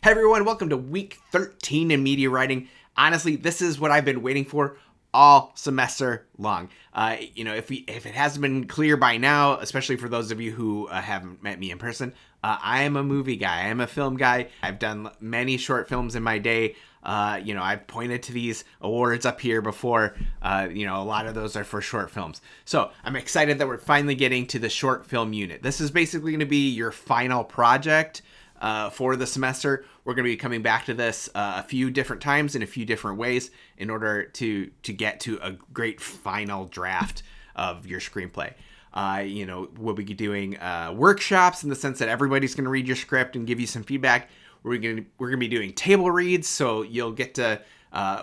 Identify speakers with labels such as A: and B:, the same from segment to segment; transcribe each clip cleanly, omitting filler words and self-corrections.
A: Hey everyone, welcome to week 13 in media writing. Honestly, this is what I've been waiting for all semester long. If it hasn't been clear by now, especially for those of you who haven't met me in person, I am a movie guy. I am a film guy. I've done many short films in my day. I've pointed to these awards up here before. A lot of those are for short films. So I'm excited that we're finally getting to the short film unit. This is basically going to be your final project for the semester. We're going to be coming back to this a few different times in a few different ways in order to get to a great final draft of your screenplay. We'll be doing workshops in the sense that everybody's going to read your script and give you some feedback. We're going to be doing table reads, so you'll get to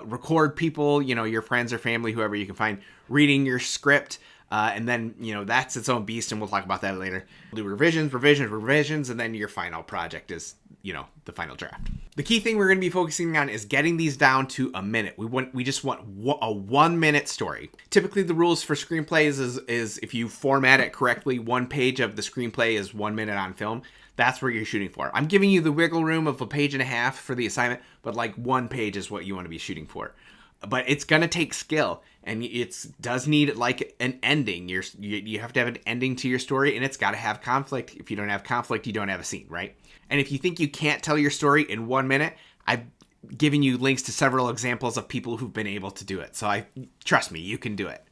A: record people, your friends or family, whoever you can find, reading your script. And then, that's its own beast, and we'll talk about that later. We'll do revisions, and then your final project is, the final draft. The key thing we're going to be focusing on is getting these down to a minute. We just want a 1 minute story. Typically, the rules for screenplays is if you format it correctly, one page of the screenplay is 1 minute on film. That's where you're shooting for. I'm giving you the wiggle room of a page and a half for the assignment, but like 1 page is what you want to be shooting for. But it's going to take skill, and it does need like an ending. You have to have an ending to your story, and it's got to have conflict. If you don't have conflict, you don't have a scene, right? And if you think you can't tell your story in 1 minute, I've given you links to several examples of people who've been able to do it. So trust me, you can do it.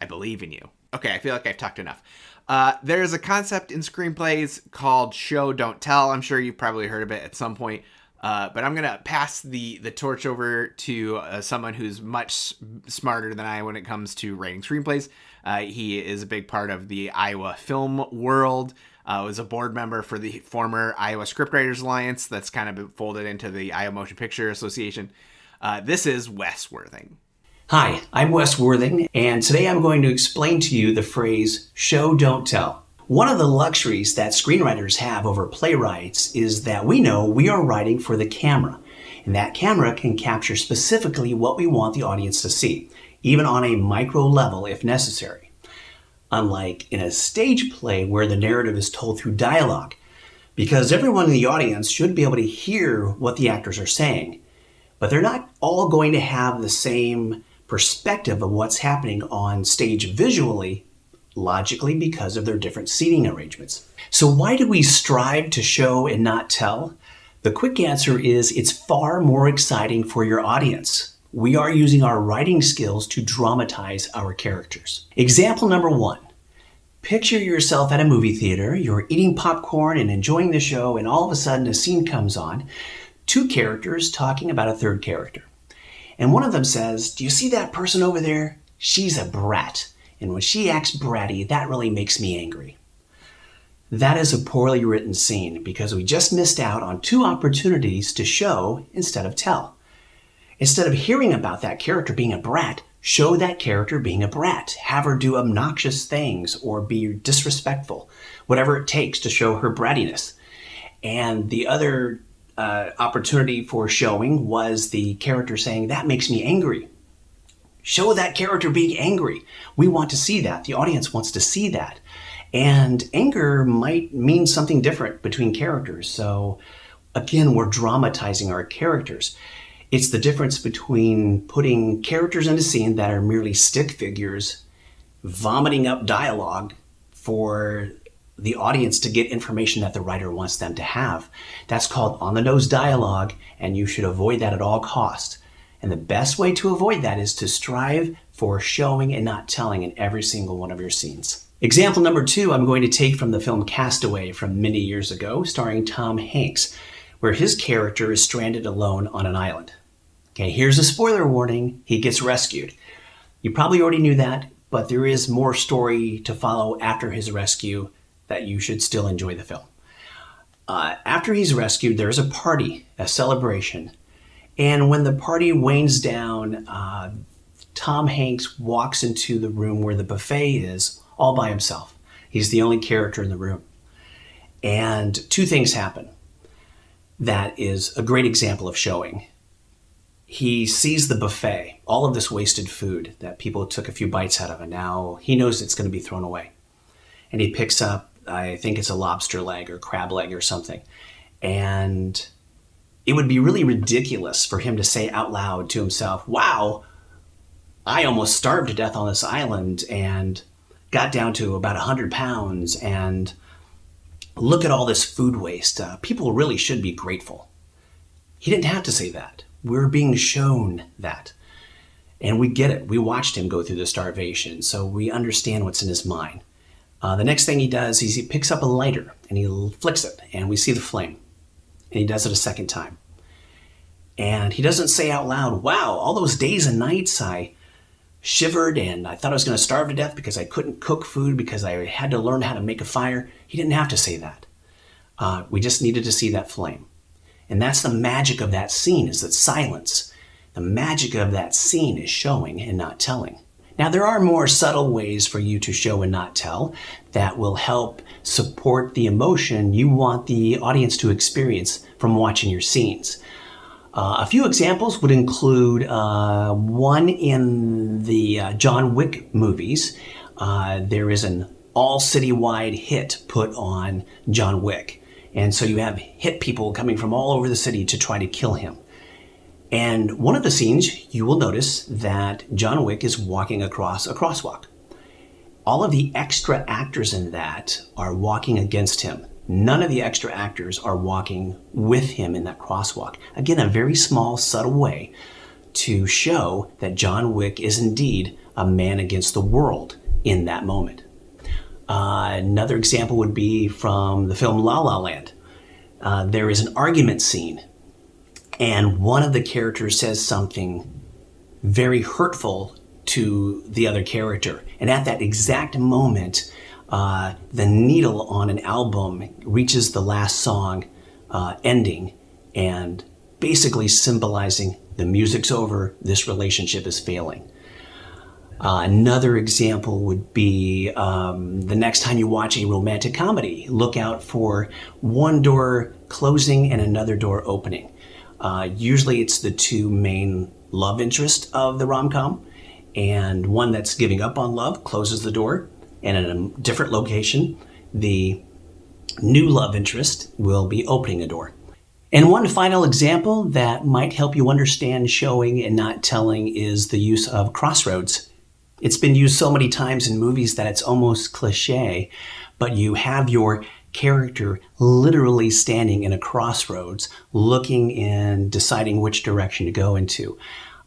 A: I believe in you. Okay, I feel like I've talked enough. There's a concept in screenplays called show, don't tell. I'm sure you've probably heard of it at some point. But I'm going to pass the torch over to someone who's much smarter than I when it comes to writing screenplays. He is a big part of the Iowa film world. Was a board member for the former Iowa Scriptwriters Alliance that's kind of folded into the Iowa Motion Picture Association. This is Wes Worthing.
B: Hi, I'm Wes Worthing, and today I'm going to explain to you the phrase show, don't tell. One of the luxuries that screenwriters have over playwrights is that we know we are writing for the camera, and that camera can capture specifically what we want the audience to see, even on a micro level if necessary. Unlike in a stage play where the narrative is told through dialogue, because everyone in the audience should be able to hear what the actors are saying, but they're not all going to have the same perspective of what's happening on stage visually, logically, because of their different seating arrangements. So why do we strive to show and not tell? The quick answer is it's far more exciting for your audience. We are using our writing skills to dramatize our characters. Example number 1. Picture yourself at a movie theater, you're eating popcorn and enjoying the show, and all of a sudden a scene comes on, 2 characters talking about a third character. And one of them says, "Do you see that person over there? She's a brat. And when she acts bratty, that really makes me angry." That is a poorly written scene because we just missed out on 2 opportunities to show instead of tell. Instead of hearing about that character being a brat, show that character being a brat. Have her do obnoxious things or be disrespectful, whatever it takes to show her brattiness. And the other opportunity for showing was the character saying, "That makes me angry." Show that character being angry. We want to see that. The audience wants to see that. And anger might mean something different between characters. So again, we're dramatizing our characters. It's the difference between putting characters in a scene that are merely stick figures, vomiting up dialogue for the audience to get information that the writer wants them to have. That's called on-the-nose dialogue, and you should avoid that at all costs. And the best way to avoid that is to strive for showing and not telling in every single one of your scenes. Example number 2, I'm going to take from the film Castaway from many years ago, starring Tom Hanks, where his character is stranded alone on an island. Okay, here's a spoiler warning. He gets rescued. You probably already knew that, but there is more story to follow after his rescue that you should still enjoy the film. After he's rescued, there's a party, a celebration. And when the party wanes down, Tom Hanks walks into the room where the buffet is all by himself. He's the only character in the room. And 2 things happen. That is a great example of showing. He sees the buffet, all of this wasted food that people took a few bites out of, and now he knows it's going to be thrown away. And he picks up, I think it's a lobster leg or crab leg or something. And It would be really ridiculous for him to say out loud to himself, wow, I almost starved to death on this island and got down to about 100 pounds, and look at all this food waste. People really should be grateful. He didn't have to say that. We're being shown that. And we get it. We watched him go through the starvation, so we understand what's in his mind. The next thing he does is he picks up a lighter and he flicks it, and we see the flame. And he does it a second time. And he doesn't say out loud, wow, all those days and nights I shivered and I thought I was going to starve to death because I couldn't cook food because I had to learn how to make a fire. He didn't have to say that. We just needed to see that flame. And that's the magic of that scene, is that silence. The magic of that scene is showing and not telling. Now, there are more subtle ways for you to show and not tell that will help support the emotion you want the audience to experience from watching your scenes. A few examples would include one in the John Wick movies. There is an all citywide hit put on John Wick. And so you have hit people coming from all over the city to try to kill him. And one of the scenes, you will notice that John Wick is walking across a crosswalk. All of the extra actors in that are walking against him. None of the extra actors are walking with him in that crosswalk. Again, a very small, subtle way to show that John Wick is indeed a man against the world in that moment. Another example would be from the film La La Land. There is an argument scene, and one of the characters says something very hurtful to the other character. And at that exact moment, the needle on an album reaches the last song ending, and basically symbolizing the music's over, this relationship is failing. Another example would be the next time you watch a romantic comedy, look out for one door closing and another door opening. Usually it's the two main love interests of the rom-com, and one that's giving up on love closes the door, and in a different location, the new love interest will be opening a door. And one final example that might help you understand showing and not telling is the use of crossroads. It's been used so many times in movies that it's almost cliche, but you have your character literally standing in a crossroads, looking and deciding which direction to go into.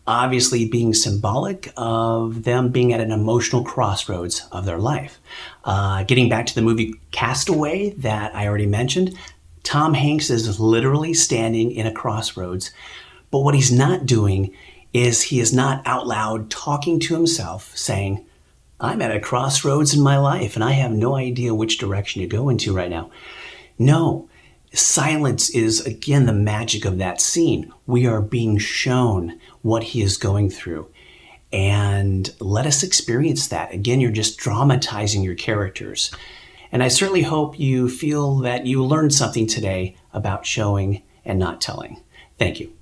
B: Obviously being symbolic of them being at an emotional crossroads of their life. Getting back to the movie Castaway that I already mentioned, Tom Hanks is literally standing in a crossroads, but what he's not doing is he is not out loud talking to himself saying, I'm at a crossroads in my life and I have no idea which direction to go into right now. No, silence is again the magic of that scene. We are being shown what he is going through, and let us experience that. Again, you're just dramatizing your characters. And I certainly hope you feel that you learned something today about showing and not telling. Thank you.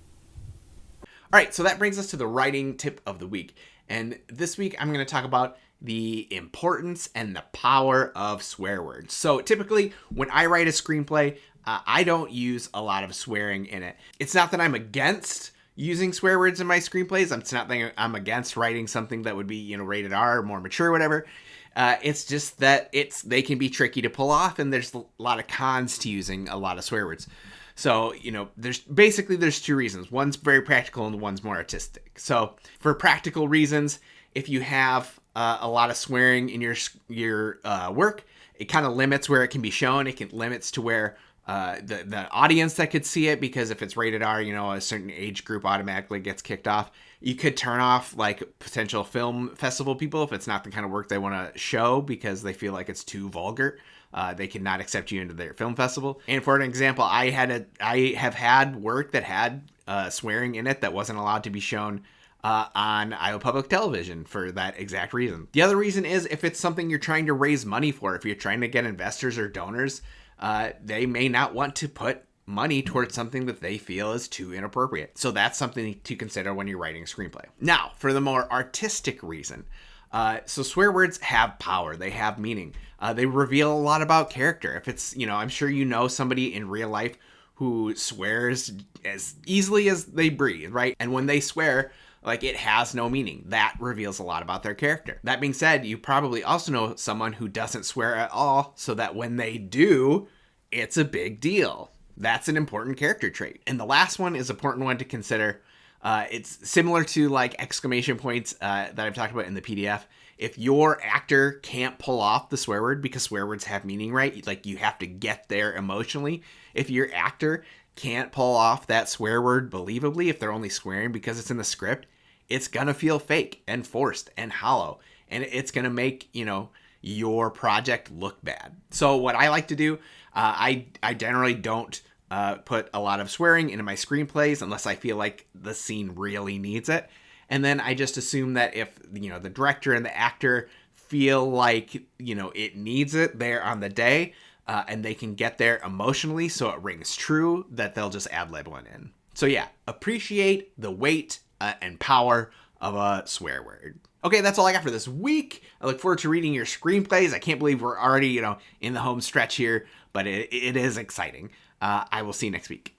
A: All right, so that brings us to the writing tip of the week. And this week, I'm going to talk about the importance and the power of swear words. So typically, when I write a screenplay, I don't use a lot of swearing in it. It's not that I'm against using swear words in my screenplays. It's not that I'm against writing something that would be, rated R or more mature or whatever. It's just that they can be tricky to pull off, and there's a lot of cons to using a lot of swear words. So, there's two reasons. One's very practical and one's more artistic. So for practical reasons, if you have a lot of swearing in your work, it kind of limits where it can be shown. It limits to where the audience that could see it, because if it's rated R, a certain age group automatically gets kicked off. You could turn off like potential film festival people if it's not the kind of work they want to show because they feel like it's too vulgar. They cannot accept you into their film festival. And for an example, I have had work that had swearing in it that wasn't allowed to be shown on Iowa Public Television for that exact reason. The other reason is if it's something you're trying to raise money for, if you're trying to get investors or donors, they may not want to put money towards something that they feel is too inappropriate. So that's something to consider when you're writing a screenplay. Now, for the more artistic reason, so swear words have power. They have meaning. They reveal a lot about character. If it's, I'm sure somebody in real life who swears as easily as they breathe, right? And when they swear, like, it has no meaning. That reveals a lot about their character. That being said, you probably also know someone who doesn't swear at all, so that when they do, it's a big deal. That's an important character trait. And the last one is an important one to consider. It's similar to like exclamation points that I've talked about in the PDF. If your actor can't pull off the swear word, because swear words have meaning, right? Like, you have to get there emotionally. If your actor can't pull off that swear word believably, if they're only swearing because it's in the script, it's gonna feel fake and forced and hollow. And it's gonna make, your project look bad. So what I like to do, I generally don't put a lot of swearing into my screenplays unless I feel like the scene really needs it. And then I just assume that if, the director and the actor feel like, it needs it there on the day, and they can get there emotionally so it rings true, that they'll just ad-lib one in. So yeah, appreciate the weight and power of a swear word. Okay, that's all I got for this week. I look forward to reading your screenplays. I can't believe we're already, in the home stretch here, but it is exciting. I will see you next week.